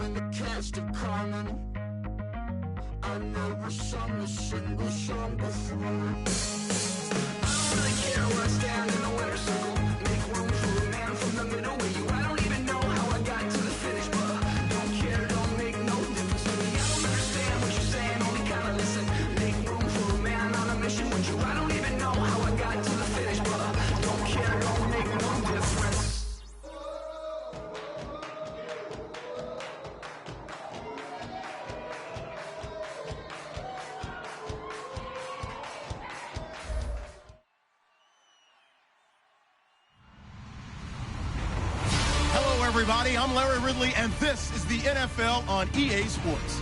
when the cats declining. I never sung a single song before. I don't really care where I stand in the winter circle. Make room for a man from the middle with you. I don't even know how I got to the finish, but don't care, don't make no difference to me. I don't understand what you're saying, only kinda listen. Make room for a man on a mission with you. I don't even know how I got to the finish, but don't care, don't make no difference. Everybody, I'm Larry Ridley, and this is the NFL on EA Sports.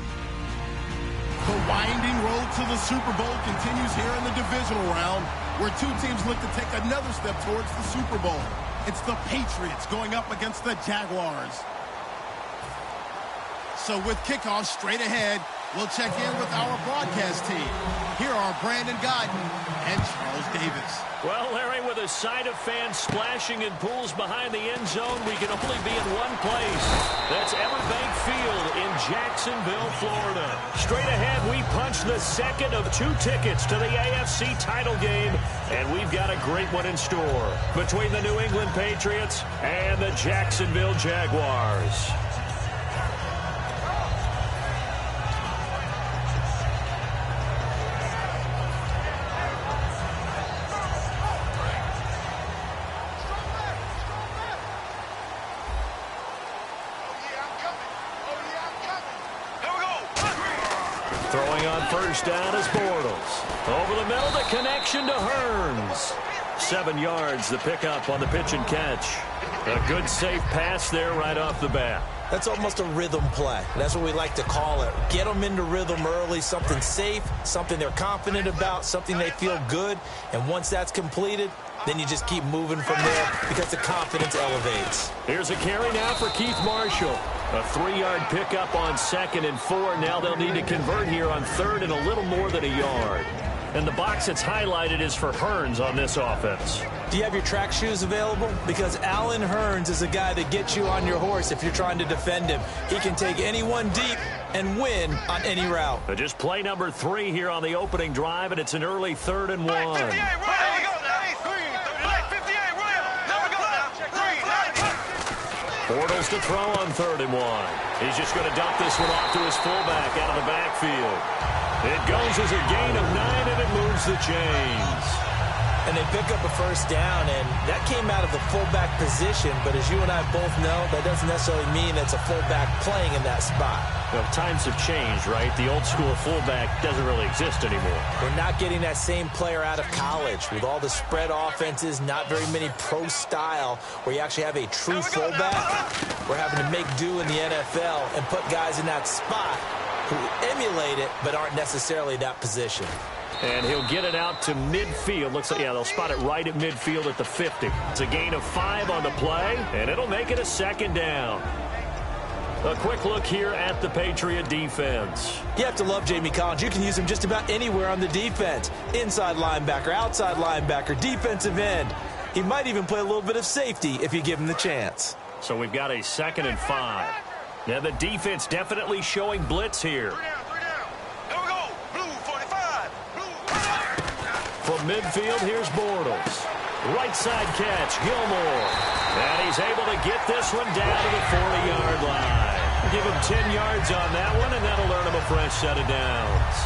The winding road to the Super Bowl continues here in the divisional round, where two teams look to take another step towards the Super Bowl. It's the Patriots going up against the Jaguars. So with kickoff straight ahead, we'll check in with our broadcast team. Here are Brandon Guyton and Charles Davis. Well, Larry, with a sight of fans splashing in pools behind the end zone, we can only be in one place. That's Everbank Field in Jacksonville, Florida. Straight ahead, we punch the second of two tickets to the AFC title game, and we've got a great one in store between the New England Patriots and the Jacksonville Jaguars. Throwing on first down is Bortles. Over the middle, the connection to Hearns. 7 yards, the pickup on the pitch and catch. A good, safe pass there right off the bat. That's almost a rhythm play. That's what we like to call it. Get them into rhythm early, something safe, something they're confident about, something they feel good. And once that's completed, then you just keep moving from there because the confidence elevates. Here's a carry now for Keith Marshall. A 3-yard pickup on 2nd and 4. Now they'll need to convert here on 3rd and a little more than a yard. And the box that's highlighted is for Hearns on this offense. Do you have your track shoes available? Because Allen Hearns is a guy that gets you on your horse if you're trying to defend him. He can take anyone deep and win on any route. But just play number 3 here on the opening drive, and it's an early 3rd and 1. Bortles to throw on 3rd and 1. He's just going to dump this one off to his fullback out of the backfield. It goes as a gain of 9, and it moves the chains. And they pick up a first down, and that came out of the fullback position. But as you and I both know, that doesn't necessarily mean that's a fullback playing in that spot. Well, times have changed, right? The old school fullback doesn't really exist anymore. We're not getting that same player out of college. With all the spread offenses, not very many pro style, where you actually have a true fullback. We're having to make do in the NFL and put guys in that spot who emulate it but aren't necessarily that position. And he'll get it out to midfield. Looks like, yeah, they'll spot it right at midfield at the 50. It's a gain of 5 on the play, and it'll make it a 2nd down. A quick look here at the Patriot defense. You have to love Jamie Collins. You can use him just about anywhere on the defense. Inside linebacker, outside linebacker, defensive end. He might even play a little bit of safety if you give him the chance. So we've got a 2nd and 5. Now the defense definitely showing blitz here. From midfield, here's Bortles. Right side catch, Gilmore. And he's able to get this one down to the 40-yard line. Give him 10 yards on that one, and that'll earn him a fresh set of downs.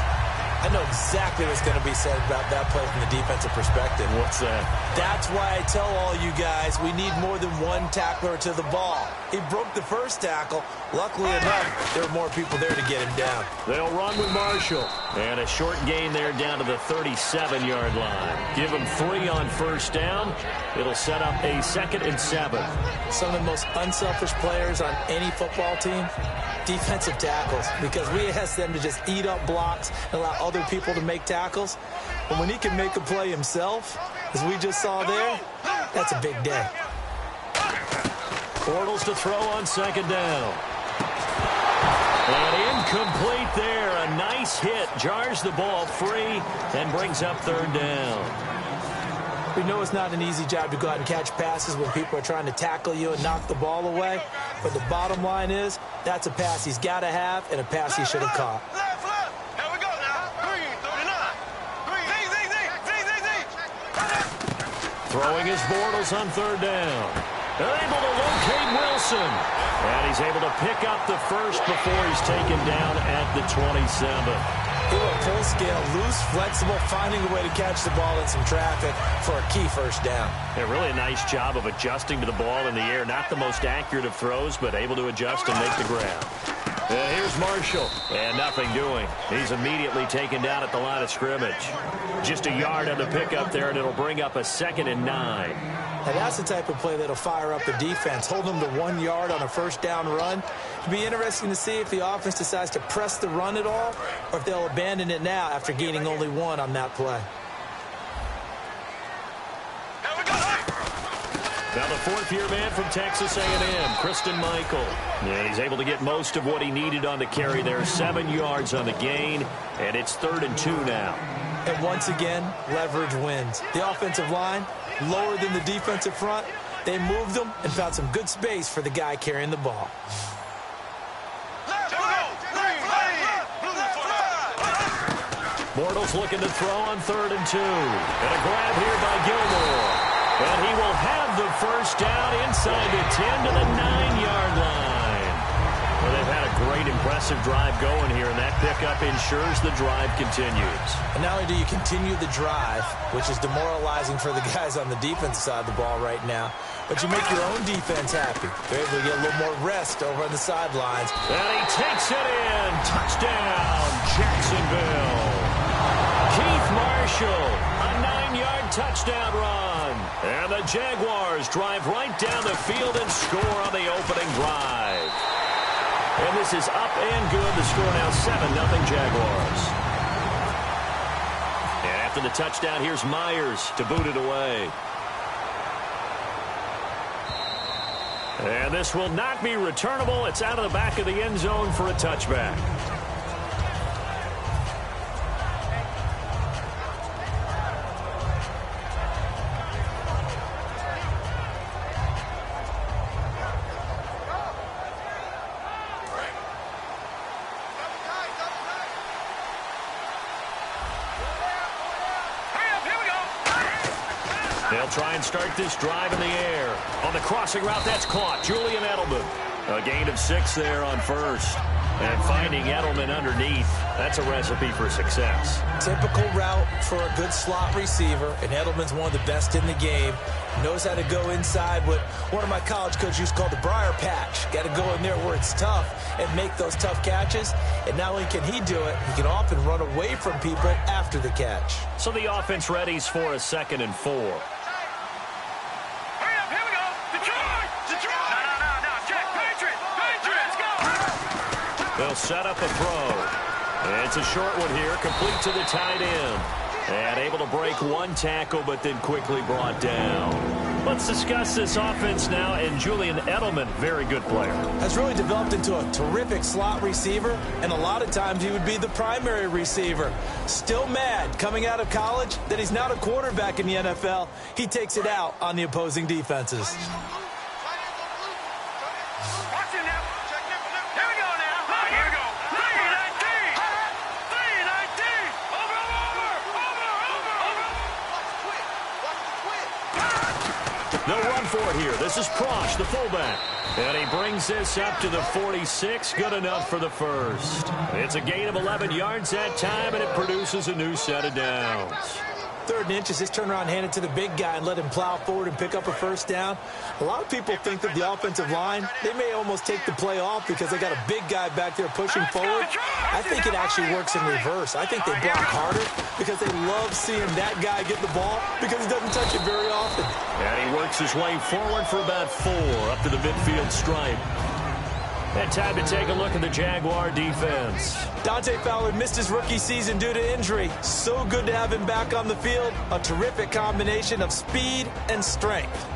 I know exactly what's going to be said about that play from the defensive perspective. What's that? That's why I tell all you guys we need more than one tackler to the ball. He broke the first tackle. Luckily enough, there were more people there to get him down. They'll run with Marshall. And a short gain there down to the 37-yard line. Give him 3 on first down. It'll set up a 2nd and 7. Some of the most unselfish players on any football team, defensive tackles, because we ask them to just eat up blocks and allow other people to make tackles. But when he can make a play himself, as we just saw there, that's a big day. Bortles to throw on 2nd down. And incomplete there. A nice hit. Jars the ball free and brings up 3rd down. We know it's not an easy job to go out and catch passes when people are trying to tackle you and knock the ball away. But the bottom line is, that's a pass he's got to have and a pass he should have caught. Here we go now. 339. Throwing his Bortles on third down. They're able to locate Wilson. And he's able to pick up the first before he's taken down at the 27. He went full scale, loose, flexible, finding a way to catch the ball in some traffic for a key first down. Yeah, really a nice job of adjusting to the ball in the air. Not the most accurate of throws, but able to adjust and make the grab. And here's Marshall. And nothing doing. He's immediately taken down at the line of scrimmage. Just a yard on the pickup there, and it'll bring up a 2nd and 9. Now that's the type of play that'll fire up the defense. Hold them to 1 yard on a first down run. It'll be interesting to see if the offense decides to press the run at all, or if they'll abandon it now after gaining only 1 on that play. Now the fourth-year man from Texas A&M, Christine Michael. Yeah, he's able to get most of what he needed on the carry there. 7 yards on the gain, and it's 3rd and 2 now. And once again, leverage wins. The offensive line, lower than the defensive front. They moved them and found some good space for the guy carrying the ball. Bortles looking to throw on 3rd and 2. And a grab here by Gilmore. And he will have the first down inside the 10 to the 9-yard line. Well, they've had a great, impressive drive going here, and that pickup ensures the drive continues. And not only do you continue the drive, which is demoralizing for the guys on the defensive side of the ball right now, but you make your own defense happy. They're able to get a little more rest over on the sidelines. And he takes it in. Touchdown, Jacksonville. Keith Marshall, a 9-yard touchdown run. And the Jaguars drive right down the field and score on the opening drive. And this is up and good. The score now 7-0 Jaguars. And after the touchdown, here's Myers to boot it away. And this will not be returnable. It's out of the back of the end zone for a touchback. They'll try and start this drive in the air. On the crossing route, that's caught. Julian Edelman. A gain of 6 there on first. And finding Edelman underneath, that's a recipe for success. Typical route for a good slot receiver, and Edelman's one of the best in the game. Knows how to go inside what one of my college coaches used to call the briar patch. Got to go in there where it's tough and make those tough catches. And not only can he do it, he can often run away from people after the catch. So the offense readies for a 2nd and 4. They'll set up a throw. It's a short one here, complete to the tight end. And able to break 1 tackle, but then quickly brought down. Let's discuss this offense now, and Julian Edelman, very good player. Has really developed into a terrific slot receiver, and a lot of times he would be the primary receiver. Still mad coming out of college that he's not a quarterback in the NFL. He takes it out on the opposing defenses. No run for it here. This is Prosch, the fullback. And he brings this up to the 46. Good enough for the first. It's a gain of 11 yards that time, and it produces a new set of downs. 3rd and inches, just turn around, hand it to the big guy, and let him plow forward and pick up a first down. A lot of people think that the offensive line, they may almost take the play off because they got a big guy back there pushing forward. I think it actually works in reverse. I think they block harder because they love seeing that guy get the ball because he doesn't touch it very often. And he works his way forward for about 4 up to the midfield stripe. And time to take a look at the Jaguar defense. Dante Fowler missed his rookie season due to injury. So good to have him back on the field. A terrific combination of speed and strength.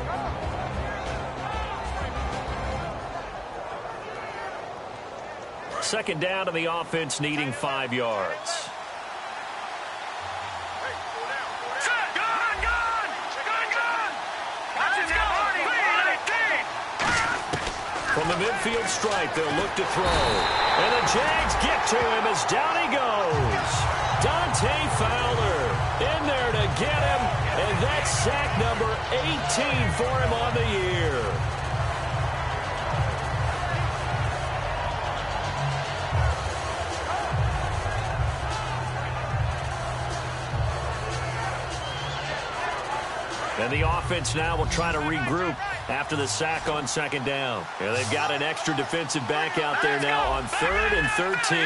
Second down to the offense, needing 5 yards. the midfield stripe, they'll look to throw. And the Jags get to him as down he goes. Dante Fowler in there to get him, and that's sack number 18 for him on the year. And the offense now will try to regroup after the sack on second down. Yeah, they've got an extra defensive back out there now on 3rd and 13.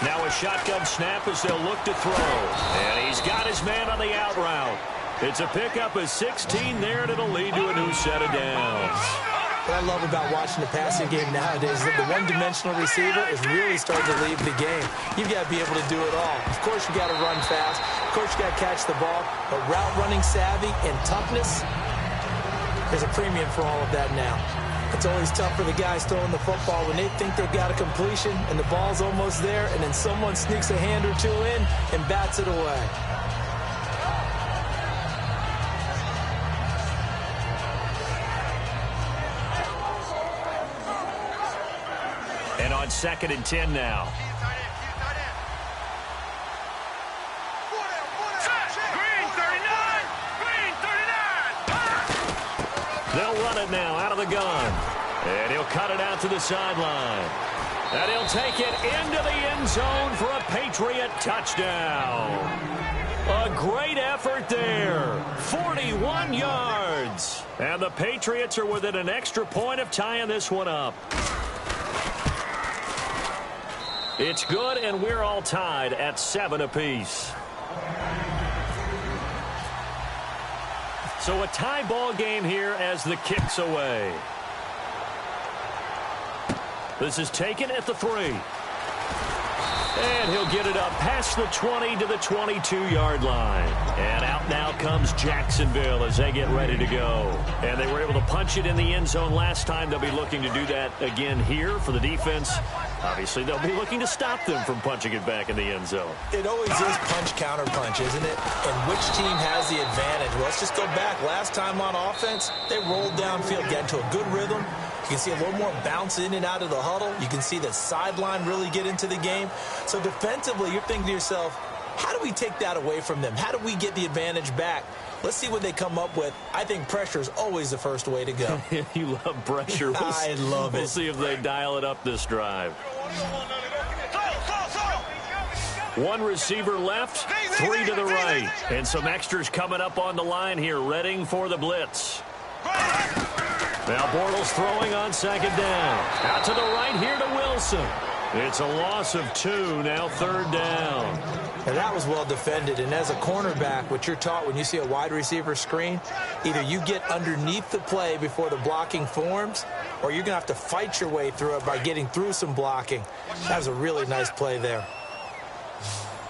Now a shotgun snap as they'll look to throw. And he's got his man on the out route. It's a pickup of 16 there, and it'll lead to a new set of downs. What I love about watching the passing game nowadays is that the one-dimensional receiver is really starting to leave the game. You've got to be able to do it all. Of course, you've got to run fast. Of course, you've got to catch the ball. But route running savvy and toughness, there's a premium for all of that now. It's always tough for the guys throwing the football when they think they've got a completion and the ball's almost there, and then someone sneaks a hand or two in and bats it away. And on 2nd and 10 now. They'll run it now out of the gun. And he'll cut it out to the sideline. And he'll take it into the end zone for a Patriot touchdown. A great effort there. 41 yards. And the Patriots are within an extra point of tying this one up. It's good, and we're all tied at 7 apiece. So a tie ball game here as the kick's away. This is taken at the 3. And he'll get it up past the 20 to the 22-yard line. And out now comes Jacksonville as they get ready to go. And they were able to punch it in the end zone last time. They'll be looking to do that again here for the defense. Obviously, they'll be looking to stop them from punching it back in the end zone. It always is punch-counter-punch, isn't it? And which team has the advantage? Well, let's just go back. Last time on offense, they rolled downfield, got into a good rhythm. You can see a little more bounce in and out of the huddle. You can see the sideline really get into the game. So defensively, you're thinking to yourself, how do we take that away from them? How do we get the advantage back? Let's see what they come up with. I think pressure is always the first way to go. You love pressure. I love it. We'll see if they dial it up this drive. One receiver left, 3 to the right. And some extras coming up on the line here, readying for the blitz. Now Bortles throwing on second down. Out to the right here to Wilson. It's a loss of 2, now 3rd down. And that was well defended. And as a cornerback, what you're taught when you see a wide receiver screen, either you get underneath the play before the blocking forms, or you're going to have to fight your way through it by getting through some blocking. That was a really nice play there.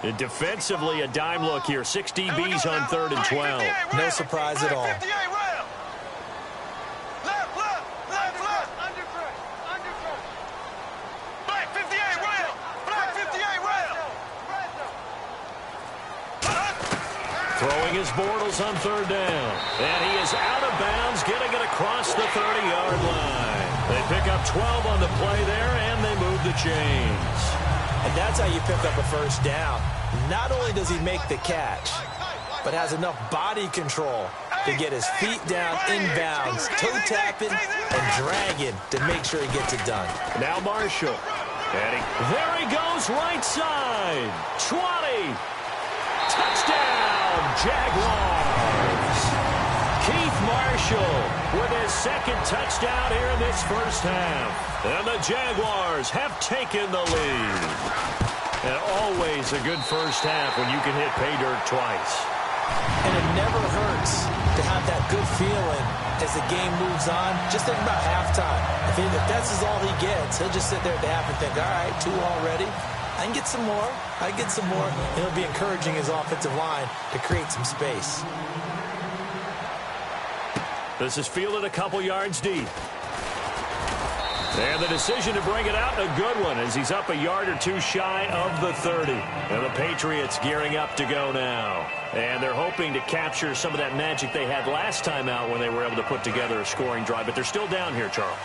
And defensively, a dime look here. 6 DBs on 3rd and 12. No surprise at all. Throwing his Bortles on 3rd down. And he is out of bounds, getting it across the 30-yard line. They pick up 12 on the play there, and they move the chains. And that's how you pick up a first down. Not only does he make the catch, but has enough body control to get his feet down inbounds, toe tapping and dragging to make sure he gets it done. Now Marshall. And there he goes, right side. 20. Touchdown, Jaguars. Keith Marshall with his 2nd touchdown here in this first half. And the Jaguars have taken the lead. And always a good first half when you can hit pay dirt twice. And it never hurts to have that good feeling as the game moves on. Just think about halftime. If that's all he gets, he'll just sit there at the half and think, all right, 2 already. I can get some more. I can get some more. And he'll be encouraging his offensive line to create some space. This is fielded a couple yards deep. And the decision to bring it out, a good one, as he's up a yard or two shy of the 30. And the Patriots gearing up to go now. And they're hoping to capture some of that magic they had last time out when they were able to put together a scoring drive. But they're still down here, Charles.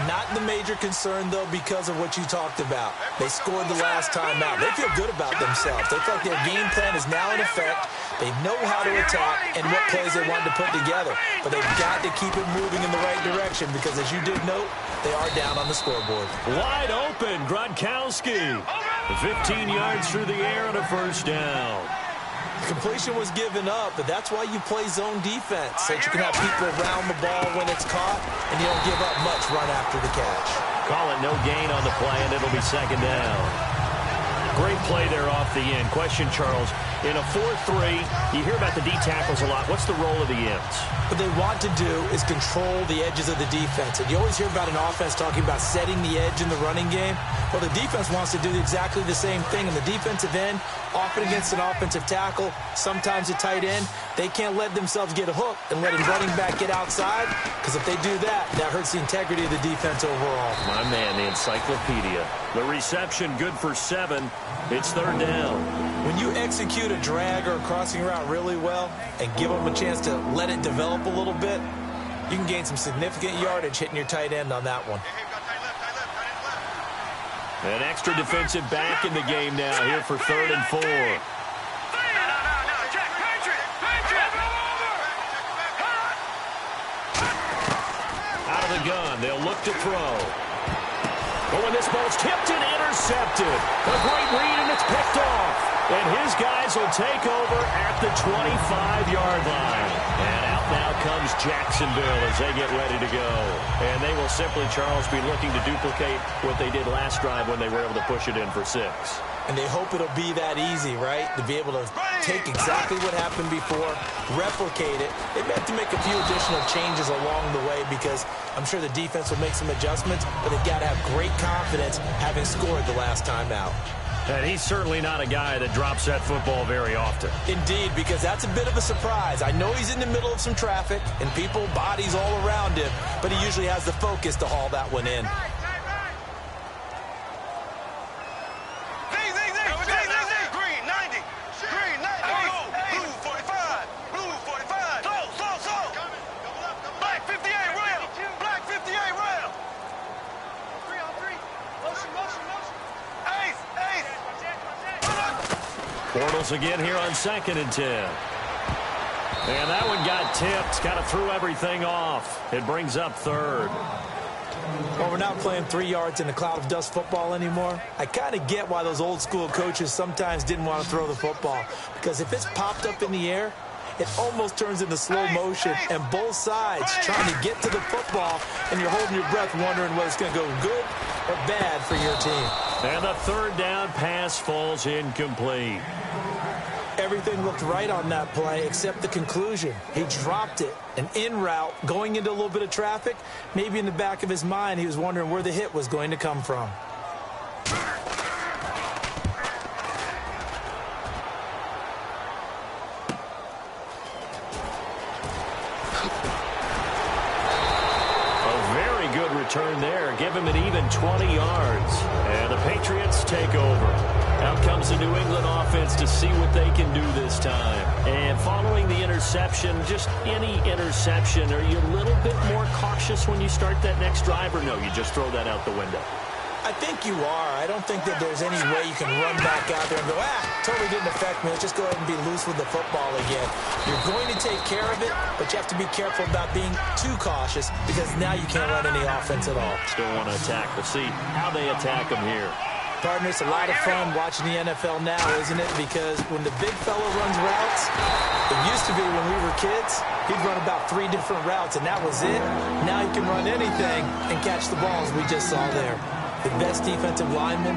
Not the major concern, though, because of what you talked about. They scored the last time out. They feel good about themselves. They feel like their game plan is now in effect. They know how to attack and what plays they wanted to put together. But they've got to keep it moving in the right direction because, as you did note, they are down on the scoreboard. Wide open, Gronkowski. 15 yards through the air and a first down. Completion was given up, but that's why you play zone defense, so that you can have people around the ball when it's caught, and you don't give up much run after the catch. Call it no gain on the play, and it'll be second down. Great play there off the end. Question, Charles, in a 4-3, you hear about the D tackles a lot. What's the role of the ends? What they want to do is control the edges of the defense. And you always hear about an offense talking about setting the edge in the running game. Well, the defense wants to do exactly the same thing. And the defensive end, often against an offensive tackle, sometimes a tight end, they can't let themselves get a hook and let a running back get outside, because if they do that, that hurts the integrity of the defense overall. My man, the encyclopedia. The reception good for 7. It's third down. When you execute a drag or a crossing route really well and give them a chance to let it develop a little bit, you can gain some significant yardage hitting your tight end on that one. An extra defensive back in the game now here for 3rd and 4. Out of the gun, they'll look to throw. But when this ball's tipped and intercepted, a great read, and it's picked off. And his guys will take over at the 25-yard line. And out now comes Jacksonville as they get ready to go. And they will simply, Charles, be looking to duplicate what they did last drive when they were able to push it in for 6. And they hope it'll be that easy, right? To be able to take exactly what happened before, replicate it. They may have to make a few additional changes along the way because I'm sure the defense will make some adjustments, but they've got to have great confidence having scored the last time out. And he's certainly not a guy that drops that football very often. Indeed, because that's a bit of a surprise. I know he's in the middle of some traffic and people, bodies all around him, but he usually has the focus to haul that one in. Bortles again here on 2nd and 10. And that one got tipped. Kind of threw everything off. It brings up 3rd. Well, we're not playing 3 yards in a cloud of dust football anymore. I kind of get why those old school coaches sometimes didn't want to throw the football. Because if it's popped up in the air, it almost turns into slow motion, and both sides trying to get to the football, and you're holding your breath wondering whether it's going to go good or bad for your team. And the 3rd down pass falls incomplete. Everything looked right on that play except the conclusion. He dropped it, an in route, going into a little bit of traffic. Maybe in the back of his mind, he was wondering where the hit was going to come from. Turn there, give him an even 20 yards. And the Patriots take over. Out comes the New England offense to see what they can do this time. And following the interception, just any interception, are you a little bit more cautious when you start that next drive, or no, you just throw that out the window? I think you are. I don't think that there's any way you can run back out there and go, totally didn't affect me. Let's just go ahead and be loose with the football again. You're going to take care of it, but you have to be careful about being too cautious because now you can't run any offense at all. Still want to attack. We'll see how they attack them here. Partner, it's a lot of fun watching the NFL now, isn't it? Because when the big fella runs routes, it used to be when we were kids, he'd run about 3 different routes, and that was it. Now he can run anything and catch the balls we just saw there. The best defensive linemen,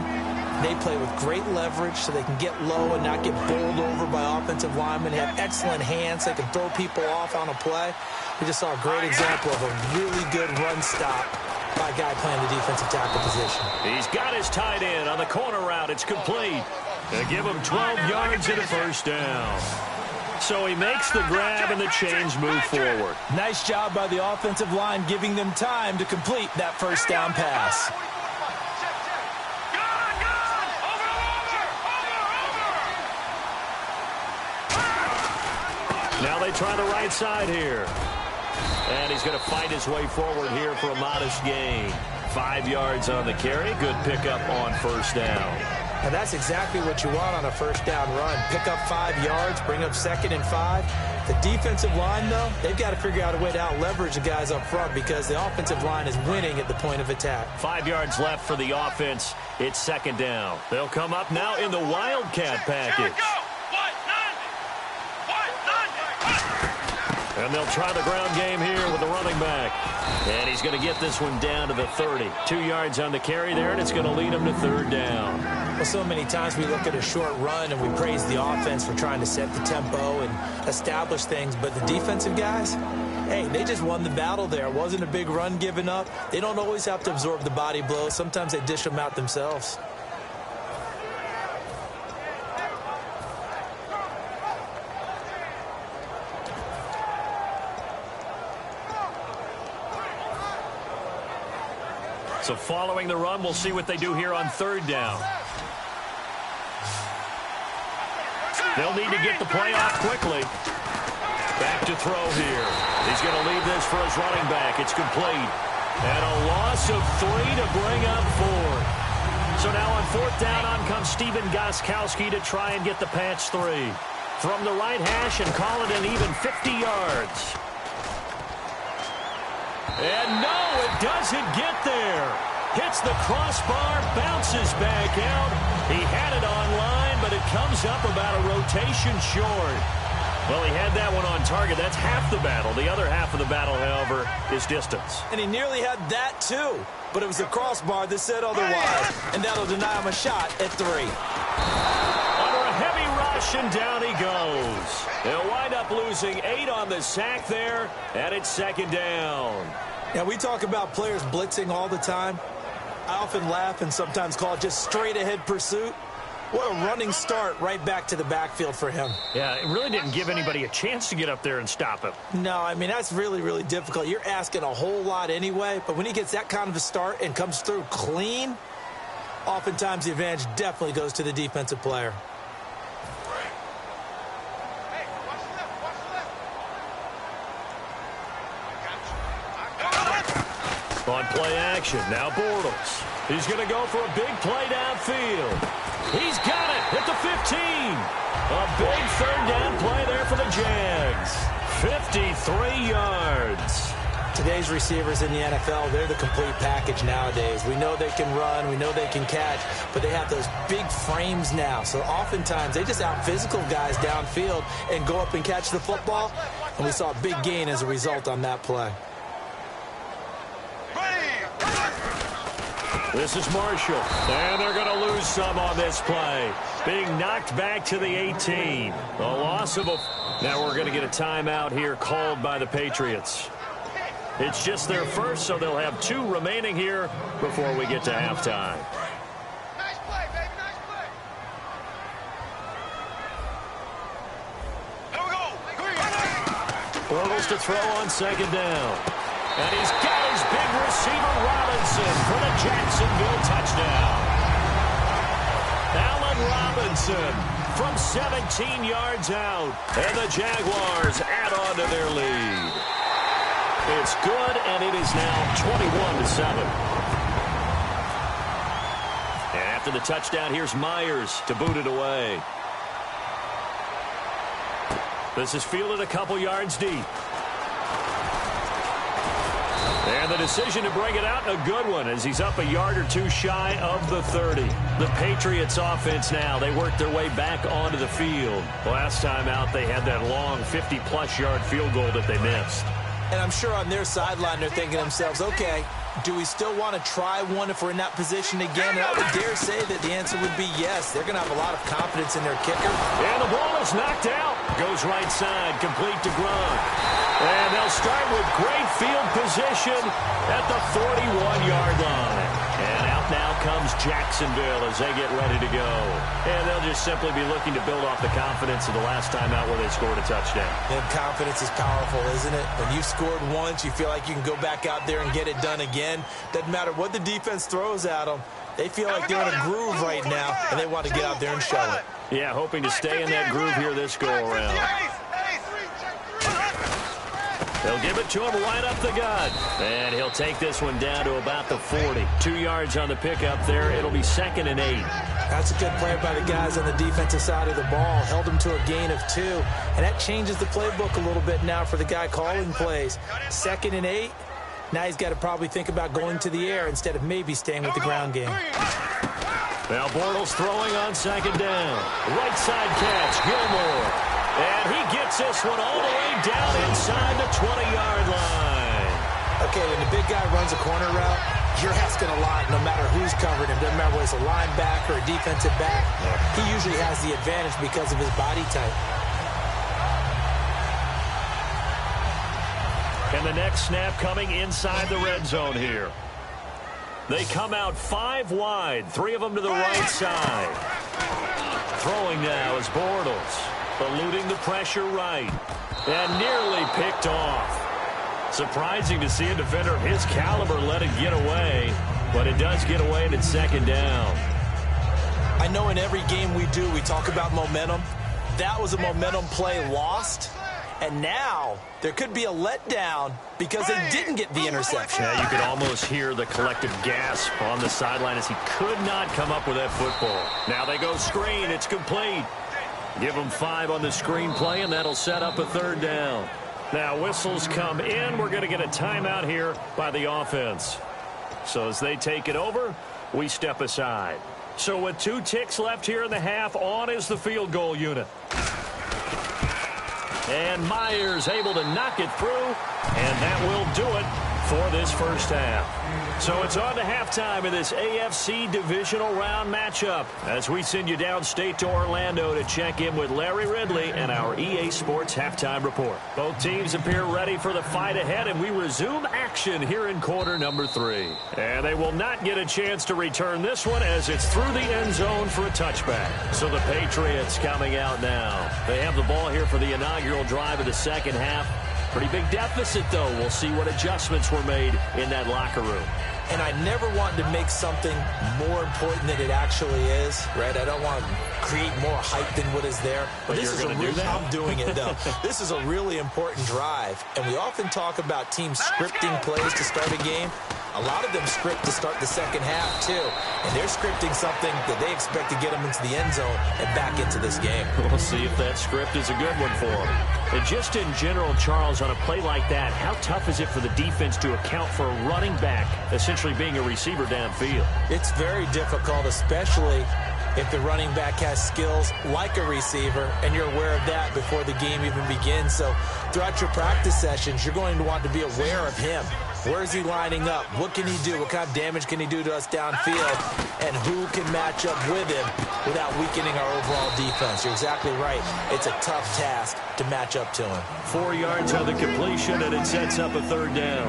they play with great leverage so they can get low and not get bowled over by offensive linemen. They have excellent hands. They can throw people off on a play. We just saw a great example of a really good run stop by a guy playing the defensive tackle position. He's got his tight end on the corner route. It's complete. They give him 12 yards and a first down. So he makes the grab and the chains move forward. Nice job by the offensive line giving them time to complete that first down pass. Now they try the right side here. And he's going to fight his way forward here for a modest gain. 5 yards on the carry. Good pickup on first down. And that's exactly what you want on a first down run. Pick up 5 yards, bring up 2nd and 5. The defensive line, though, they've got to figure out a way to out-leverage the guys up front because the offensive line is winning at the point of attack. 5 yards left for the offense. It's 2nd down. They'll come up now in the Wildcat package. And they'll try the ground game here with the running back. And he's going to get this one down to the 30. 2 yards on the carry there, and it's going to lead him to 3rd down. Well, so many times we look at a short run and we praise the offense for trying to set the tempo and establish things. But the defensive guys, hey, they just won the battle there. It wasn't a big run given up. They don't always have to absorb the body blows. Sometimes they dish them out themselves. So following the run, we'll see what they do here on 3rd down. They'll need to get the play off quickly. Back to throw here. He's going to leave this for his running back. It's complete. And a loss of 3 to bring up 4. So now on 4th down, on comes Stephen Gostkowski to try and get the patch 3. From the right hash and call it an even 50 yards. And no, it doesn't get there. Hits the crossbar, bounces back out. He had it online, but it comes up about a rotation short. Well, he had that one on target. That's half the battle. The other half of the battle, however, is distance. And he nearly had that, too. But it was the crossbar that said otherwise. And that'll deny him a shot at 3. Under a heavy rush, and down he goes. They'll wind up losing 8 on the sack there, and it's 2nd down. Now, we talk about players blitzing all the time. I often laugh and sometimes call it just straight-ahead pursuit. What a running start right back to the backfield for him. Yeah, it really didn't give anybody a chance to get up there and stop him. No, I mean, that's really, really difficult. You're asking a whole lot anyway, but when he gets that kind of a start and comes through clean, oftentimes the advantage definitely goes to the defensive player. On play action, now Bortles. He's going to go for a big play downfield. He's got it at the 15. A big 3rd down play there for the Jags. 53 yards. Today's receivers in the NFL, they're the complete package nowadays. We know they can run, we know they can catch, but they have those big frames now. So oftentimes they just out-physical guys downfield and go up and catch the football. And we saw a big gain as a result on that play. This is Marshall, and they're going to lose some on this play. Being knocked back to the 18. A loss of a... Now we're going to get a timeout here called by the Patriots. It's just their first, so they'll have 2 remaining here before we get to halftime. Nice play, baby, nice play. There we go. Bortles to throw on 2nd down. And he's got his big receiver, Robinson, for the Jacksonville touchdown. Allen Robinson from 17 yards out. And the Jaguars add on to their lead. It's good, and it is now 21-7. And after the touchdown, here's Myers to boot it away. This is fielded a couple yards deep. And the decision to bring it out, a good one, as he's up a yard or 2 shy of the 30. The Patriots offense now, they worked their way back onto the field. Last time out, they had that long 50-plus yard field goal that they missed. And I'm sure on their sideline they're thinking to themselves, okay, do we still want to try one if we're in that position again? And I would dare say that the answer would be yes. They're going to have a lot of confidence in their kicker. And the ball is knocked out. Goes right side, complete to Gronk. And they'll start with great field position at the 41-yard line. And out now comes Jacksonville as they get ready to go. And they'll just simply be looking to build off the confidence of the last time out where they scored a touchdown. And confidence is powerful, isn't it? When you've scored once, you feel like you can go back out there and get it done again. Doesn't matter what the defense throws at them. They feel like they're in a groove right now, and they want to get out there and show it. Yeah, hoping to stay in that groove here this go-around. They'll give it to him right up the gut. And he'll take this one down to about the 40. 2 yards on the pickup there. It'll be 2nd and 8. That's a good play by the guys on the defensive side of the ball. Held him to a gain of 2. And that changes the playbook a little bit now for the guy calling plays. 2nd and 8. Now he's got to probably think about going to the air instead of maybe staying with the ground game. Now Bortles throwing on 2nd down. Right side catch, Gilmore. And he gets this one all the way down inside the 20-yard line. Okay, when the big guy runs a corner route, you're asking a lot no matter who's covering him. Doesn't matter whether it's a linebacker or a defensive back. He usually has the advantage because of his body type. And the next snap coming inside the red zone here. They come out 5 wide, 3 of them to the right side. Throwing now is Bortles. Eluding the pressure right. And nearly picked off. Surprising to see a defender of his caliber let it get away. But it does get away and it's 2nd down. I know in every game we do, we talk about momentum. That was a momentum play lost. And now there could be a letdown because they didn't get the interception. Yeah, you could almost hear the collective gasp on the sideline as he could not come up with that football. Now they go screen. It's complete. Give them 5 on the screenplay, and that'll set up a 3rd down. Now whistles come in. We're going to get a timeout here by the offense. So as they take it over, we step aside. So with 2 ticks left here in the half, on is the field goal unit. And Myers able to knock it through, and that will do it for this first half. So it's on to halftime in this AFC Divisional Round matchup as we send you downstate to Orlando to check in with Larry Ridley and our EA Sports Halftime Report. Both teams appear ready for the fight ahead, and we resume action here in quarter number 3. And they will not get a chance to return this one as it's through the end zone for a touchback. So the Patriots coming out now. They have the ball here for the inaugural drive of the second half. Pretty big deficit, though. We'll see what adjustments were made in that locker room. And I never want to make something more important than it actually is, right? I don't want to create more hype than what is there. But this is I'm doing it, though. This is a really important drive. And we often talk about teams scripting plays to start a game. A lot of them script to start the second half, too. And they're scripting something that they expect to get them into the end zone and back into this game. We'll see if that script is a good one for them. And just in general, Charles, on a play like that, how tough is it for the defense to account for a running back essentially being a receiver downfield? It's very difficult, especially if the running back has skills like a receiver, and you're aware of that before the game even begins. So throughout your practice sessions, you're going to want to be aware of him. Where is he lining up? What can he do? What kind of damage can he do to us downfield? And who can match up with him without weakening our overall defense? You're exactly right. It's a tough task to match up to him. 4 yards on the completion, and it sets up a 3rd down.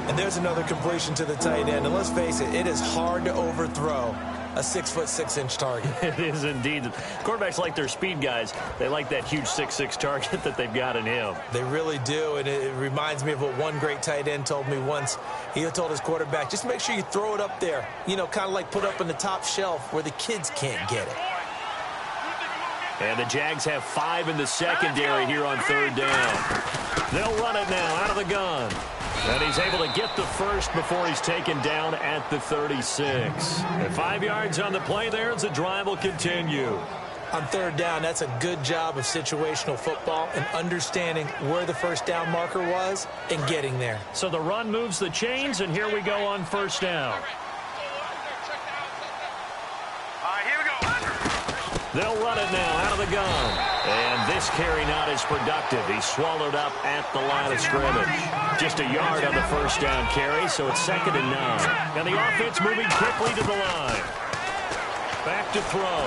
And there's another completion to the tight end. And let's face it, it is hard to overthrow a 6'6" target. It is indeed. Quarterbacks like their speed guys. They like that huge 6'6" target that they've got in him. They really do, and it reminds me of what one great tight end told me once. He told his quarterback, just make sure you throw it up there, you know, kind of like put up on the top shelf where the kids can't get it. And the Jags have 5 in the secondary here on 3rd down. They'll run it now out of the gun. And he's able to get the first before he's taken down at the 36. And 5 yards on the play there as the drive will continue. On 3rd down, that's a good job of situational football and understanding where the first down marker was and getting there. So the run moves the chains, and here we go on 1st down. They'll run it now out of the gun. And this carry not as productive. He's swallowed up at the line of scrimmage. Just a yard on the 1st down carry, so it's 2nd and 9. And the offense moving quickly to the line. Back to throw.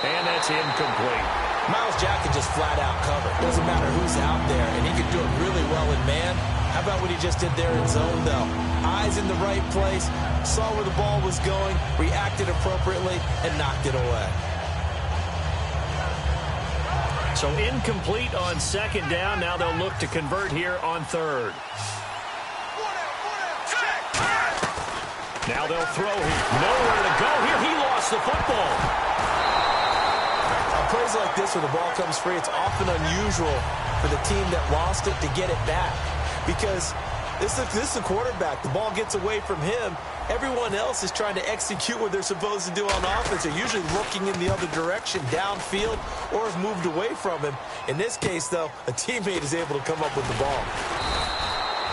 And that's incomplete. Myles Jack can just flat out cover. Doesn't matter who's out there, and he can do it really well in man. How How about what he just did there in zone, though? Eyes in the right place, saw where the ball was going, reacted appropriately, and knocked it away. So incomplete on second down. Now they'll look to convert here on third. Now they'll throw here. Nowhere to go here. He lost the football. On plays like this where the ball comes free, it's often unusual for the team that lost it to get it back. Because this is the quarterback. The ball gets away from him. Everyone else is trying to execute what they're supposed to do on offense. They're usually looking in the other direction, downfield, or have moved away from him. In this case, though, a teammate is able to come up with the ball.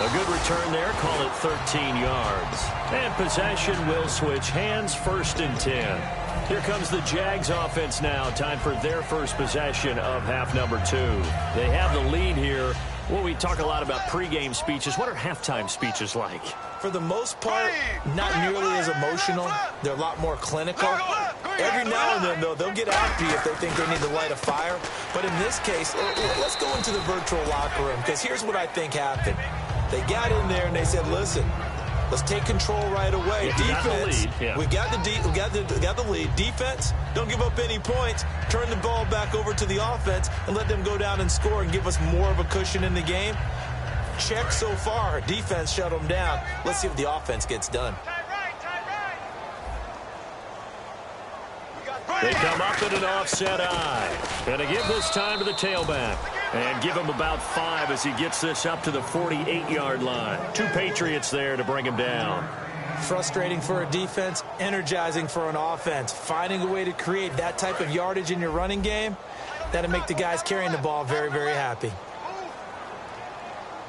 A good return there. Call it 13 yards. And possession will switch hands, 1st and 10. Here comes the Jags offense now. Time for their first possession of half number 2. They have the lead here. Well, we talk a lot about pregame speeches. What are halftime speeches like? For the most part, not nearly as emotional. They're a lot more clinical. Every now and then, though, they'll get happy if they think they need to light a fire. But in this case, let's go into the virtual locker room, because here's what I think happened. They got in there and they said, listen, let's take control right away. Defense, we got the lead. Defense, don't give up any points. Turn the ball back over to the offense and let them go down and score and give us more of a cushion in the game. Check so far. Defense shut them down. Let's see if the offense gets done. They come up in an offset eye. And to give this time to the tailback. And give him about 5 as he gets this up to the 48-yard line. 2 Patriots there to bring him down. Frustrating for a defense, energizing for an offense. Finding a way to create that type of yardage in your running game, that'll make the guys carrying the ball very, very happy.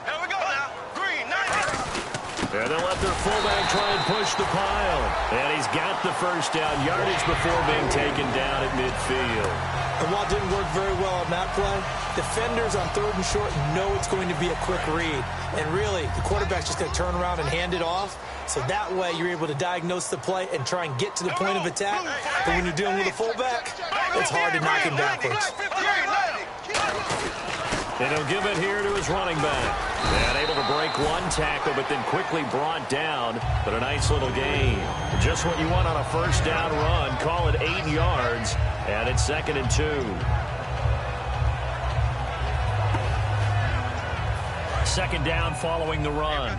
Here we go now. Green, 90. And they'll let their fullback try and push the pile. And he's got the first down yardage before being taken down at midfield. And while it didn't work very well on that play, defenders on 3rd and short know it's going to be a quick read. And really, the quarterback's just going to turn around and hand it off. So that way, you're able to diagnose the play and try and get to the point of attack. But when you're dealing with a fullback, it's hard to knock him backwards. And he'll give it here to his running back. And able to break 1 tackle, but then quickly brought down. But a nice little gain. Just what you want on a first down run. Call it 8 yards. And it's 2nd and 2. Second down following the run.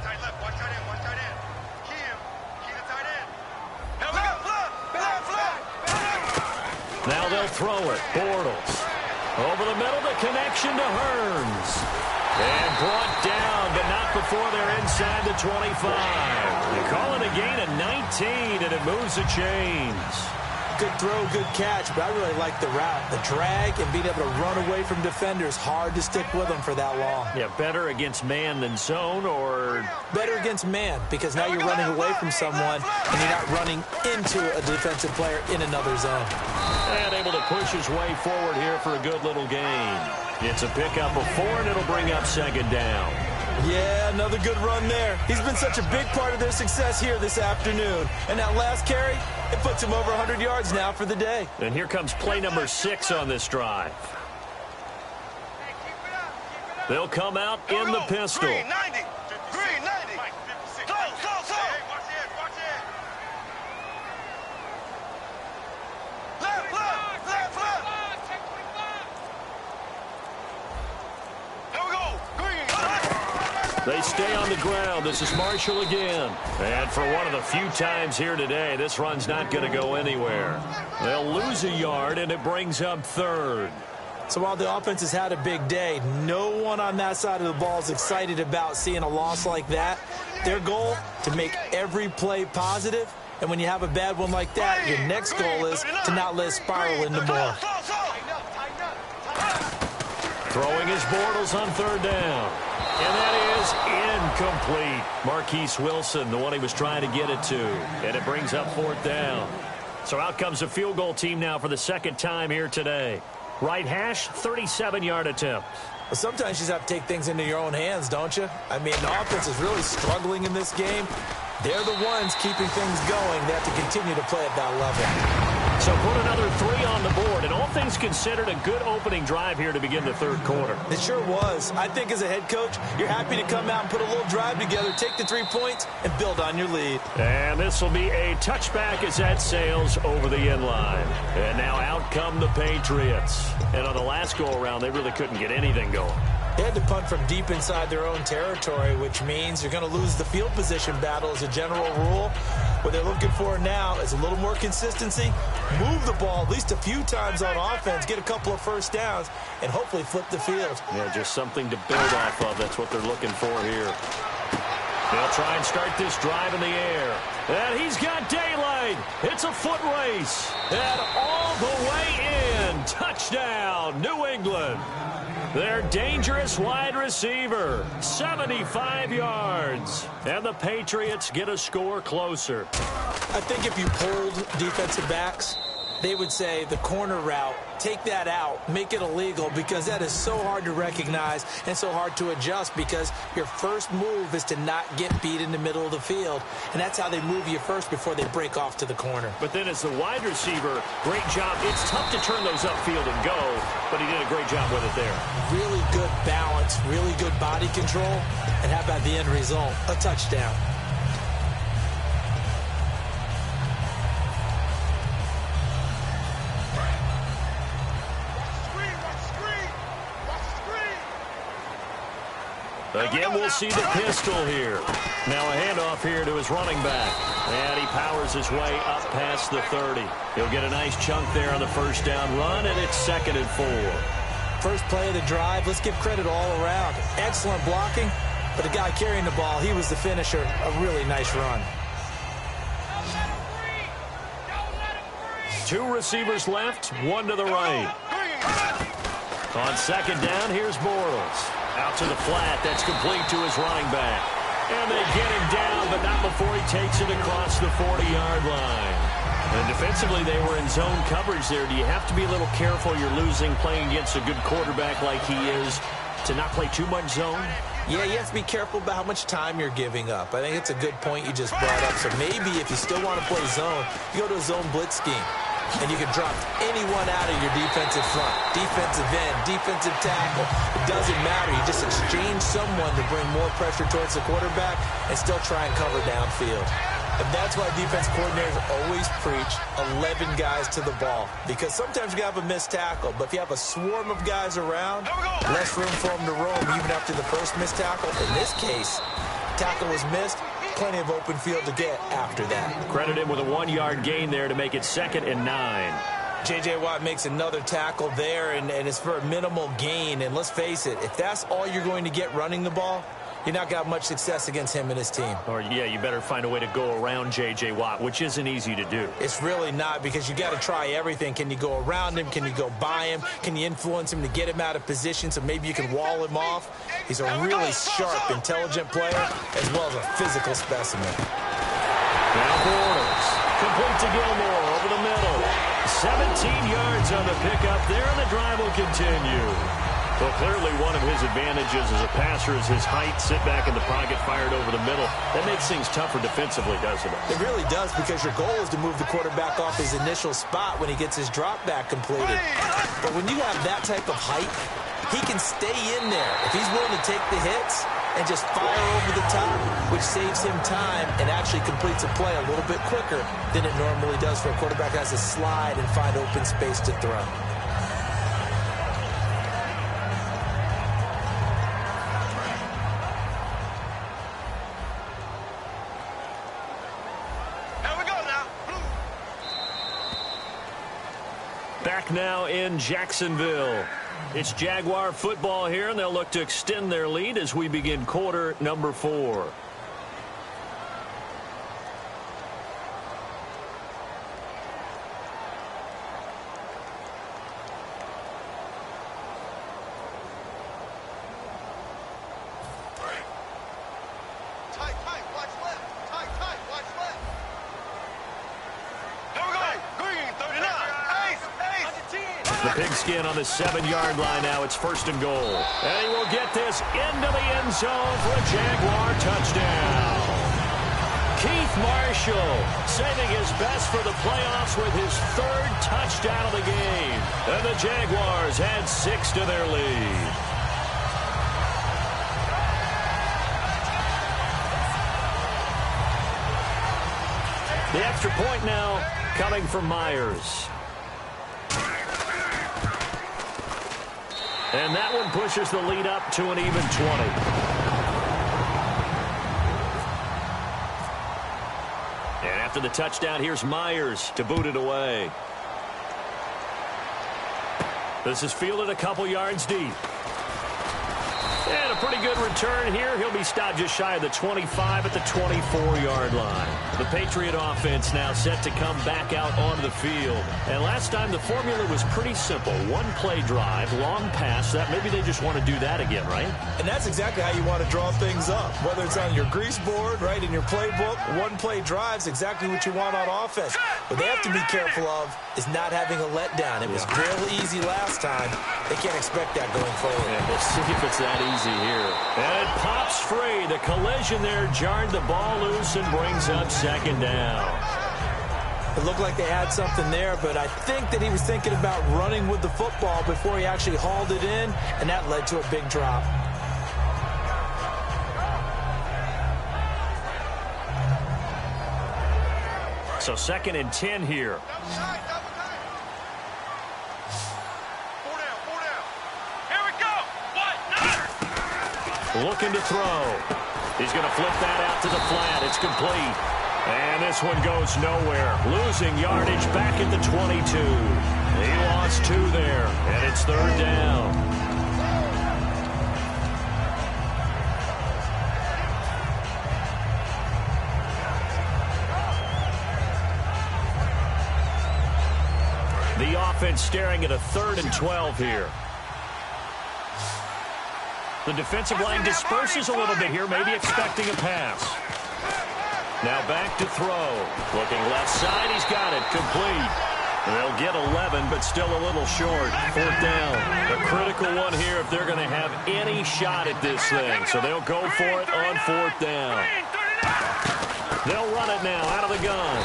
Now they'll throw it. Bortles. Over the middle, the connection to Hearns. And brought down, but not before they're inside the 25. They call it a gain of 19, and it moves the chains. Good throw, good catch, but I really like the route. The drag and being able to run away from defenders, hard to stick with them for that long. Yeah, better against man than zone, or? Better against man, because now you're running away from someone and you're not running into a defensive player in another zone. And able to push his way forward here for a good little gain. It's a pickup of 4, and it'll bring up 2nd down. Yeah, another good run there. He's been such a big part of their success here this afternoon. And that last carry, it puts him over 100 yards now for the day. And here comes play number 6 on this drive. They'll come out in the pistol. Green, 90. Green, 90. Go. Left. Here we go. Green. They stay on the ground. This is Marshall again. And for one of the few times here today, this run's not going to go anywhere. They'll lose a yard, and it brings up 3rd. So while the offense has had a big day, no one on that side of the ball is excited about seeing a loss like that. Their goal, to make every play positive. And when you have a bad one like that, your next goal is to not let it spiral into more. Throwing his Bortles on 3rd down. And that is incomplete. Marquise Wilson, the one he was trying to get it to. And it brings up 4th down. So out comes a field goal team now for the 2nd time here today. Right hash, 37-yard attempt. Well, sometimes you just have to take things into your own hands, don't you? I mean, the offense is really struggling in this game. They're the ones keeping things going. They have to continue to play at that level. So put another 3 on the board, and all things considered, a good opening drive here to begin the third quarter. It sure was. I think as a head coach, you're happy to come out and put a little drive together, take the 3 points, and build on your lead. And this will be a touchback as that sails over the end line. And now out come the Patriots. And on the last go-around, they really couldn't get anything going. They had to punt from deep inside their own territory, which means you're going to lose the field position battle as a general rule. What they're looking for now is a little more consistency, move the ball at least a few times on offense, get a couple of first downs, and hopefully flip the field. Yeah, just something to build off of. That's what they're looking for here. They'll try and start this drive in the air. And he's got daylight. It's a foot race. And all the way in. Touchdown, New England. Their dangerous wide receiver, 75 yards. And the Patriots get a score closer. I think if you polled defensive backs, they would say the corner route, take that out, make it illegal, because that is so hard to recognize and so hard to adjust, because your first move is to not get beat in the middle of the field. And that's how they move you first before they break off to the corner. But then as the wide receiver, great job. It's tough to turn those upfield and go, but he did a great job with it there. Really good balance, really good body control, and how about the end result? A touchdown. Again, we'll see the pistol here. Now a handoff here to his running back. And he powers his way up past the 30. He'll get a nice chunk there on the first down run, and it's 2nd and 4. First play of the drive, let's give credit all around. Excellent blocking, but the guy carrying the ball, he was the finisher. A really nice run. 2 receivers left, 1 to the right. On 2nd down, here's Bortles. Out to the flat. That's complete to his running back. And they get him down, but not before he takes it across the 40-yard line. And defensively, they were in zone coverage there. Do you have to be a little careful? You're losing playing against a good quarterback like he is to not play too much zone? Yeah, you have to be careful about how much time you're giving up. I think it's a good point you just brought up. So maybe if you still want to play zone, you go to a zone blitz scheme. And you can drop anyone out of your defensive front, defensive end, defensive tackle. It doesn't matter. You just exchange someone to bring more pressure towards the quarterback and still try and cover downfield. And that's why defense coordinators always preach 11 guys to the ball. Because sometimes you have a missed tackle, but if you have a swarm of guys around, less room for them to roam even after the first missed tackle. In this case, tackle was missed. Plenty of open field to get after that. Credit him with a 1-yard gain there to make it 2nd and 9. J.J. Watt makes another tackle there, and it's for a minimal gain. And let's face it, if that's all you're going to get running the ball, you're not going to have much success against him and his team. Or, yeah, you better find a way to go around J.J. Watt, which isn't easy to do. It's really not, because you got to try everything. Can you go around him? Can you go by him? Can you influence him to get him out of position so maybe you can wall him off? He's a really sharp, intelligent player, as well as a physical specimen. Now Bortles, complete to Gilmore over the middle. 17 yards on the pickup there, and the drive will continue. Well, clearly one of his advantages as a passer is his height. Sit back in the pocket, fired over the middle. That makes things tougher defensively, doesn't it? It really does, because your goal is to move the quarterback off his initial spot when he gets his drop back completed. But when you have that type of height, he can stay in there if he's willing to take the hits and just fire over the top, which saves him time and actually completes a play a little bit quicker than it normally does for a quarterback who has to slide and find open space to throw. Back now in Jacksonville. It's Jaguar football here, and they'll look to extend their lead as we begin quarter number 4. The pigskin on the 7-yard line now. It's 1st and goal. And he will get this into the end zone for a Jaguar touchdown. Keith Marshall saving his best for the playoffs with his 3rd touchdown of the game. And the Jaguars add 6 to their lead. The extra point now coming from Myers. And that one pushes the lead up to an even 20. And after the touchdown, here's Myers to boot it away. This is fielded a couple yards deep. And a pretty good return here. He'll be stopped just shy of the 25 at the 24-yard line. The Patriot offense now set to come back out onto the field. And last time the formula was pretty simple. One-play drive, long pass. That maybe they just want to do that again, right? And that's exactly how you want to draw things up. Whether it's on your grease board, right, in your playbook, one-play drive's exactly what you want on offense. What they have to be careful of is not having a letdown. It was real easy last time. They can't expect that going forward. Yeah, we'll see if it's that easy here. And it pops free. The collision there jarred the ball loose and brings up 2nd down. It looked like they had something there, but I think that he was thinking about running with the football before he actually hauled it in, and that led to a big drop. So 2nd and 10 here. Looking to throw. He's going to flip that out to the flat. It's complete. And this one goes nowhere. Losing yardage back at the 22. He lost 2 there, and it's 3rd down. The offense staring at a 3rd and 12 here. The defensive line disperses a little bit here, maybe expecting a pass. Now back to throw. Looking left side, he's got it. Complete. They'll get 11, but still a little short. 4th down. A critical one here if they're going to have any shot at this thing. So they'll go for it on 4th down. They'll run it now out of the gun.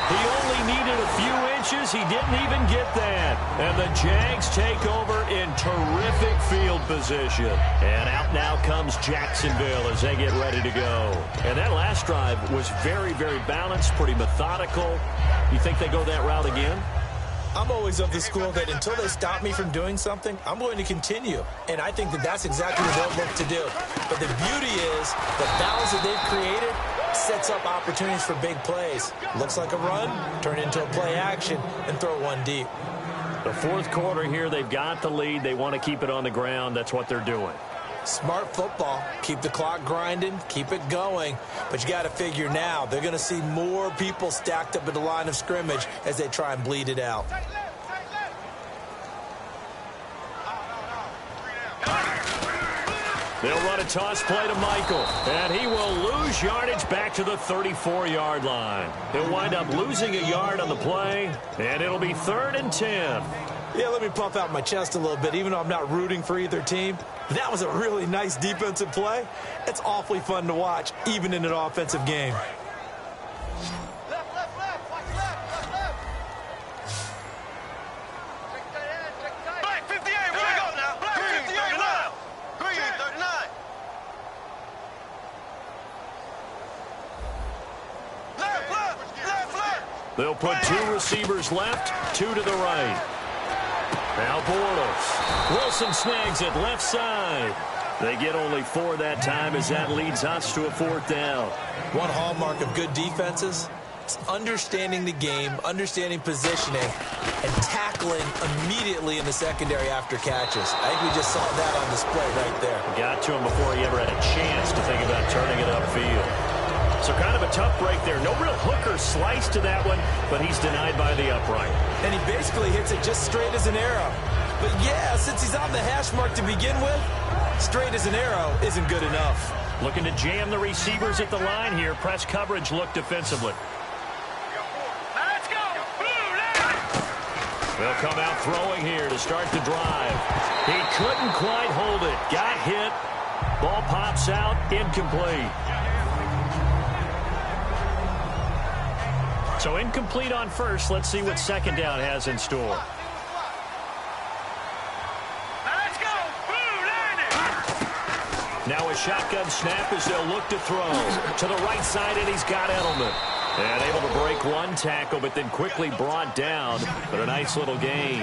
He only needed a few inches. He didn't even get that. And the Jags take over in terrific field position. And out now comes Jacksonville as they get ready to go. And that last drive was very, very balanced, pretty methodical. You think they go that route again? I'm always of the school that until they stop me from doing something, I'm going to continue. And I think that that's exactly what they'll look to do. But the beauty is the balance that they've created sets up opportunities for big plays. Looks like a run, turn into a play action, and throw one deep. The 4th quarter here, they've got the lead. They want to keep it on the ground. That's what they're doing. Smart football. Keep the clock grinding, keep it going. But you got to figure now, they're going to see more people stacked up at the line of scrimmage as they try and bleed it out. They'll run a toss play to Michael, and he will lose yardage back to the 34-yard line. He'll wind up losing a yard on the play, and it'll be 3rd and 10. Yeah, let me puff out my chest a little bit, even though I'm not rooting for either team. That was a really nice defensive play. It's awfully fun to watch, even in an offensive game. They'll put 2 receivers left, 2 to the right. Now Bortles. Wilson snags it left side. They get only 4 that time as that leads us to a 4th down. One hallmark of good defenses is understanding the game, understanding positioning, and tackling immediately in the secondary after catches. I think we just saw that on display right there. Got to him before he ever had a chance to think about turning it upfield. So kind of a tough break there. No real hooker slice to that one, but he's denied by the upright. And he basically hits it just straight as an arrow. But yeah, since he's on the hash mark to begin with, straight as an arrow isn't good enough. Looking to jam the receivers at the line here. Press coverage look defensively. Let's go! They'll come out throwing here to start the drive. He couldn't quite hold it. Got hit. Ball pops out. Incomplete. So incomplete on first. Let's see what second down has in store. Now a shotgun snap as they'll look to throw. To the right side, and he's got Edelman. And able to break one tackle, but then quickly brought down. But a nice little gain.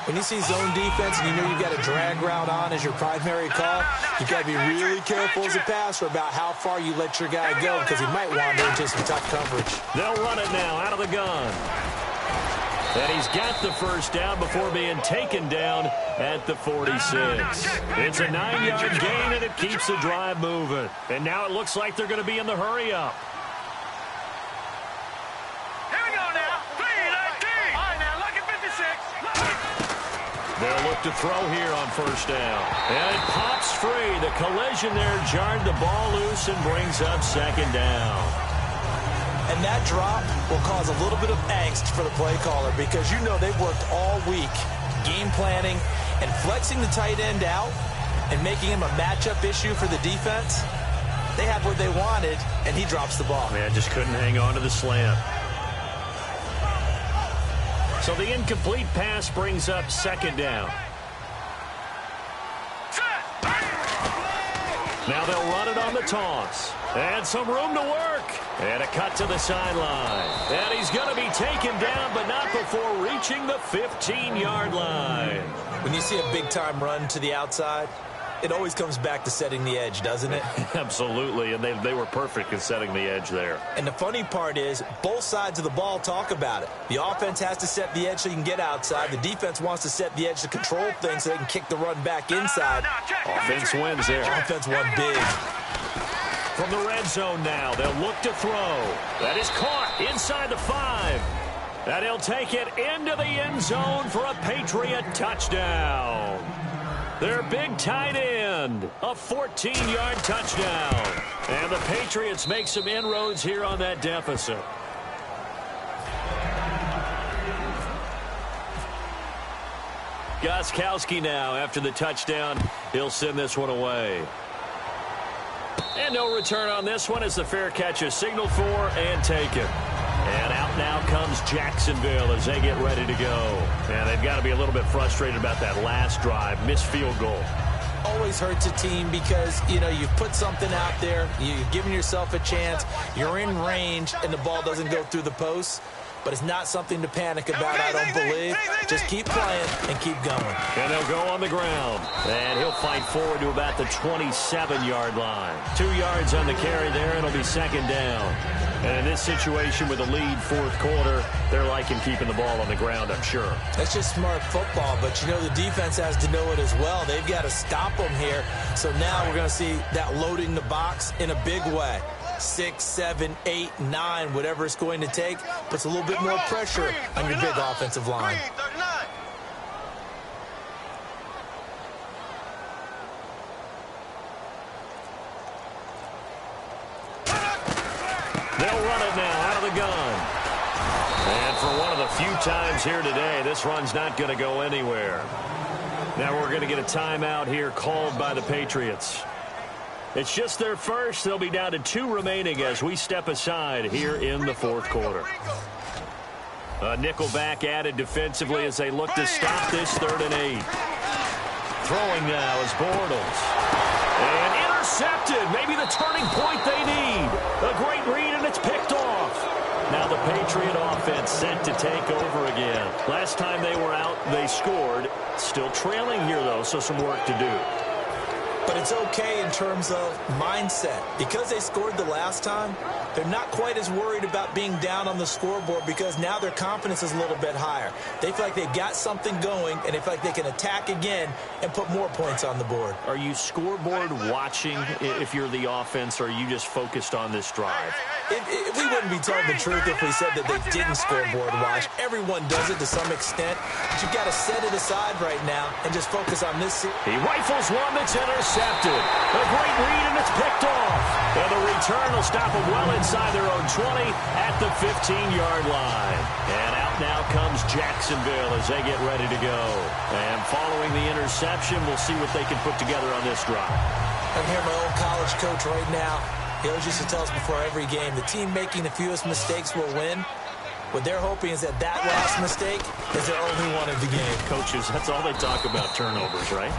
When you see zone defense and you know you've got a drag route on as your primary call, you've got to be really careful as a passer about how far you let your guy go because he might wander into some tough coverage. They'll run it now out of the gun. And he's got the first down before being taken down at the 46. It's a 9-yard gain, and it keeps the drive moving. And now it looks like they're going to be in the hurry-up. They'll look to throw here on first down. And it pops free. The collision there jarred the ball loose and brings up second down. And that drop will cause a little bit of angst for the play caller because you know they've worked all week game planning and flexing the tight end out and making him a matchup issue for the defense. They had what they wanted, and he drops the ball. Man, just couldn't hang on to the slant. So the incomplete pass brings up second down. Now they'll run it on the toss. And some room to work. And a cut to the sideline. And he's going to be taken down, but not before reaching the 15-yard line. When you see a big-time run to the outside, it always comes back to setting the edge, doesn't it? Absolutely, and they were perfect in setting the edge there. And the funny part is, both sides of the ball talk about it. The offense has to set the edge so you can get outside. The defense wants to set the edge to control things so they can kick the run back inside. Offense wins there. Offense won big. From the red zone now, they'll look to throw. That is caught inside the 5. And he'll take it into the end zone for a Patriot touchdown. Their big tight end, a 14-yard touchdown. And the Patriots make some inroads here on that deficit. Gostkowski now, after the touchdown, he'll send this one away. And no return on this one as the fair catch is signaled for and taken. And out now comes Jacksonville as they get ready to go. And they've got to be a little bit frustrated about that last drive, missed field goal. Always hurts a team because, you know, you've put something out there, you've given yourself a chance, you're in range, and the ball doesn't go through the posts. But it's not something to panic about, I don't believe. Just keep playing and keep going. And they'll go on the ground. And he'll fight forward to about the 27-yard line. 2 yards on the carry there, and it'll be second down. And in this situation with a lead fourth quarter, they're liking keeping the ball on the ground, I'm sure. That's just smart football, but you know the defense has to know it as well. They've got to stop them here. So now we're going to see that loading the box in a big way. 6, 7, 8, 9, whatever it's going to take, puts a little bit more pressure on your big offensive line. They'll run it now out of the gun. And for one of the few times here today, this run's not going to go anywhere. Now we're going to get a timeout here called by the Patriots. It's just their first. They'll be down to 2 remaining as we step aside here in the fourth quarter. A nickel back added defensively as they look to stop this 3rd and 8. Throwing now is Bortles. And intercepted. Maybe the turning point they need. A great read, and it's picked off. Now the Patriot offense set to take over again. Last time they were out, they scored. Still trailing here, though, so some work to do. But it's okay in terms of mindset. Because they scored the last time, they're not quite as worried about being down on the scoreboard because now their confidence is a little bit higher. They feel like they've got something going, and they feel like they can attack again and put more points on the board. Are you scoreboard watching if you're the offense, or are you just focused on this drive? We wouldn't be telling the truth if we said that they didn't scoreboard watch. Everyone does it to some extent. But you've got to set it aside right now and just focus on this. He rifles one that's intercepted. A great read, and it's picked off. And the return will stop them well inside their own 20 at the 15-yard line. And out now comes Jacksonville as they get ready to go. And following the interception, we'll see what they can put together on this drive. I'm here, my old college coach right now. He always used to tell us before every game, the team making the fewest mistakes will win. What they're hoping is that last mistake is their only one of the game. Coaches, that's all they talk about, turnovers, right?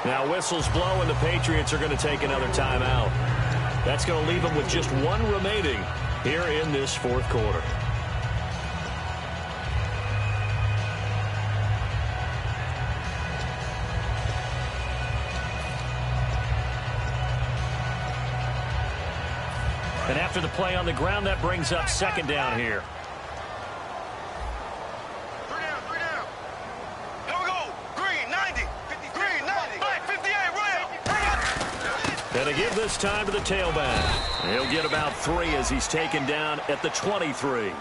Now whistles blow, and the Patriots are going to take another timeout. That's going to leave them with just one remaining here in this fourth quarter. And after the play on the ground, that brings up second down here. Three down. Here we go. Green, 90. Green, 90. 58, Royal. And to give this time to the tailback. He'll get about 3 as he's taken down at the 23.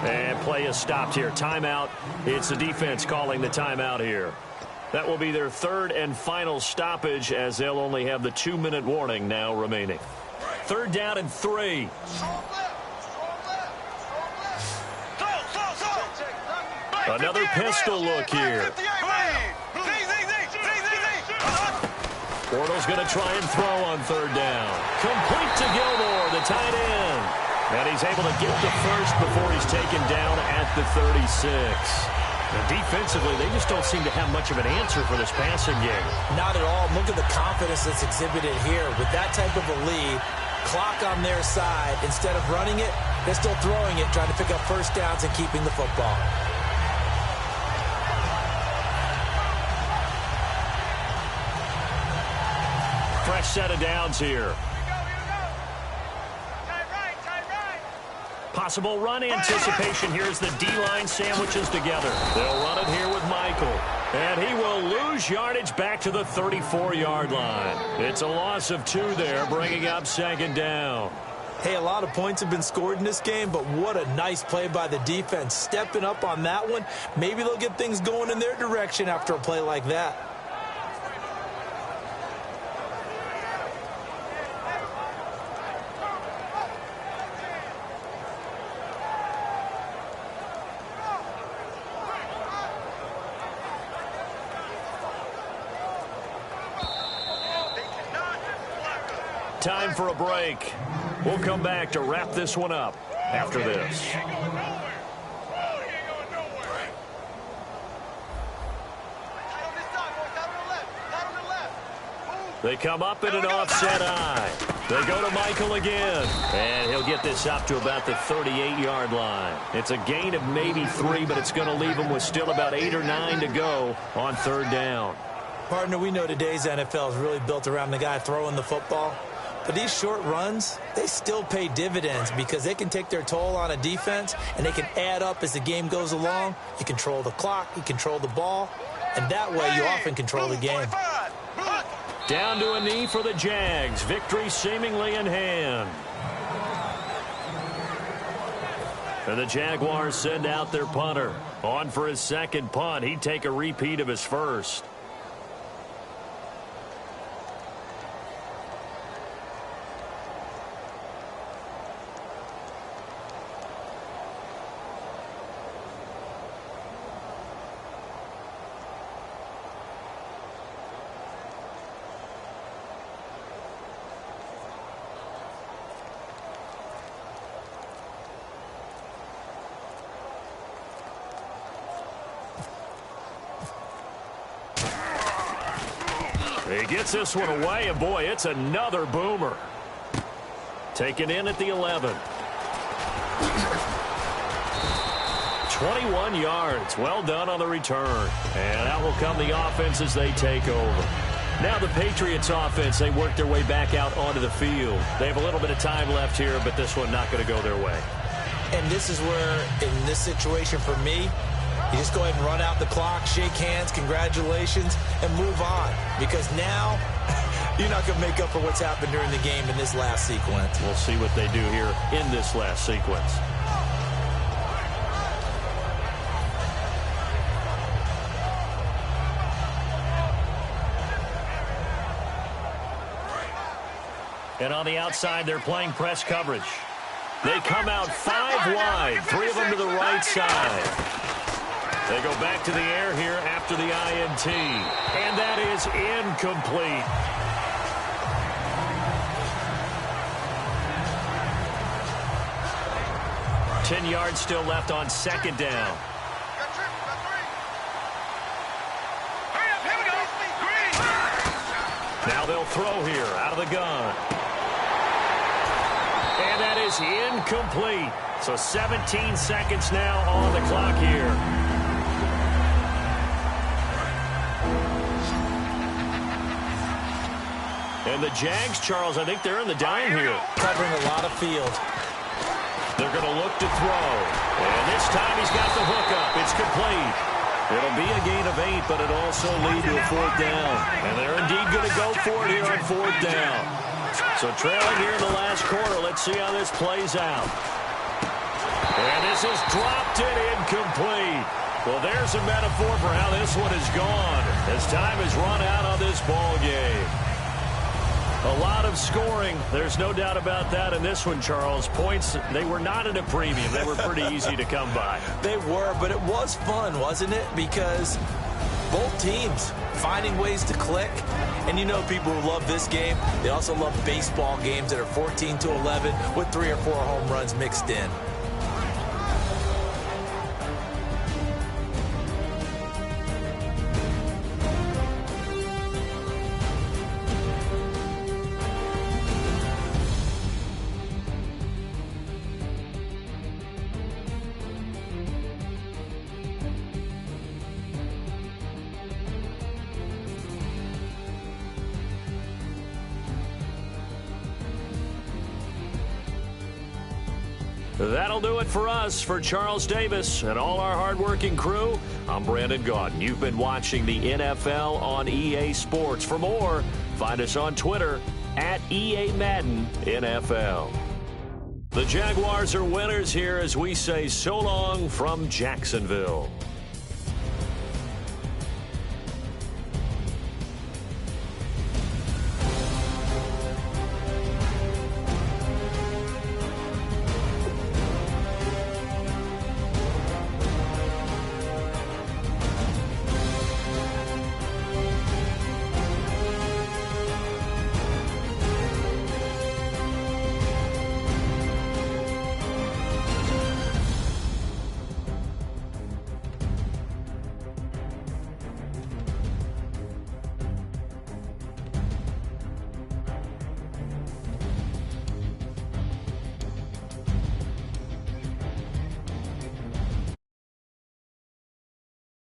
And play is stopped here. Timeout. It's the defense calling the timeout here. That will be their third and final stoppage, as they'll only have the 2-minute warning now remaining. Third down and 3. Another pistol look here. Bortles going to try and throw on third down. Complete to Gilmore, the tight end. And he's able to get the first before he's taken down at the 36. Now, defensively, they just don't seem to have much of an answer for this passing game. Not at all. Look at the confidence that's exhibited here. With that type of a lead, clock on their side, instead of running it, they're still throwing it, trying to pick up first downs and keeping the football. Fresh set of downs here. Possible run anticipation here as the D-line sandwiches together. They'll run it here with Michael. And he will lose yardage back to the 34-yard line. It's a loss of 2 there, bringing up second down. Hey, a lot of points have been scored in this game, but what a nice play by the defense. Stepping up on that one, maybe they'll get things going in their direction after a play like that. Time for a break. We'll come back to wrap this one up after this. They come up in an offset eye. They go to Michael again. And he'll get this up to about the 38-yard line. It's a gain of maybe 3, but it's going to leave them with still about 8 or 9 to go on third down. Partner, we know today's NFL is really built around the guy throwing the football. But these short runs, they still pay dividends because they can take their toll on a defense and they can add up as the game goes along. You control the clock, you control the ball, and that way you often control the game. Down to a knee for the Jags. Victory seemingly in hand. And the Jaguars send out their punter. On for his second punt. He'd take a repeat of his first. He gets this one away, and boy, it's another boomer. Taken in at the 11. 21 yards. Well done on the return. And out will come the offense as they take over. Now the Patriots offense, they work their way back out onto the field. They have a little bit of time left here, but this one not going to go their way. And this is where, in this situation for me, you just go ahead and run out the clock, shake hands, congratulations, and move on. Because now, you're not going to make up for what's happened during the game in this last sequence. We'll see what they do here in this last sequence. And on the outside, they're playing press coverage. They come out 5 wide, 3 of them to the right side. They go back to the air here after the INT. And that is incomplete. 10 yards still left on second down. Now they'll throw here out of the gun. And that is incomplete. So 17 seconds now on the clock here. And the Jags, Charles, I think they're in the dime here. Covering a lot of field. They're going to look to throw. And this time he's got the hookup. It's complete. It'll be a gain of 8, but it'll also lead to a 4th down. And they're indeed going to go for it here on 4th down. So trailing here in the last quarter. Let's see how this plays out. And this is dropped it incomplete. Well, there's a metaphor for how this one is gone as time has run out on this ball game. A lot of scoring. There's no doubt about that in this one, Charles. Points, they were not at a premium. They were pretty easy to come by. They were, but it was fun, wasn't it? Because both teams finding ways to click. And you know people who love this game, they also love baseball games that are 14-11 with 3 or 4 home runs mixed in. That'll do it for us. For Charles Davis and all our hardworking crew, I'm Brandon Gaudin. You've been watching the NFL on EA Sports. For more, find us on Twitter at EA Madden NFL. The Jaguars are winners here as we say so long from Jacksonville.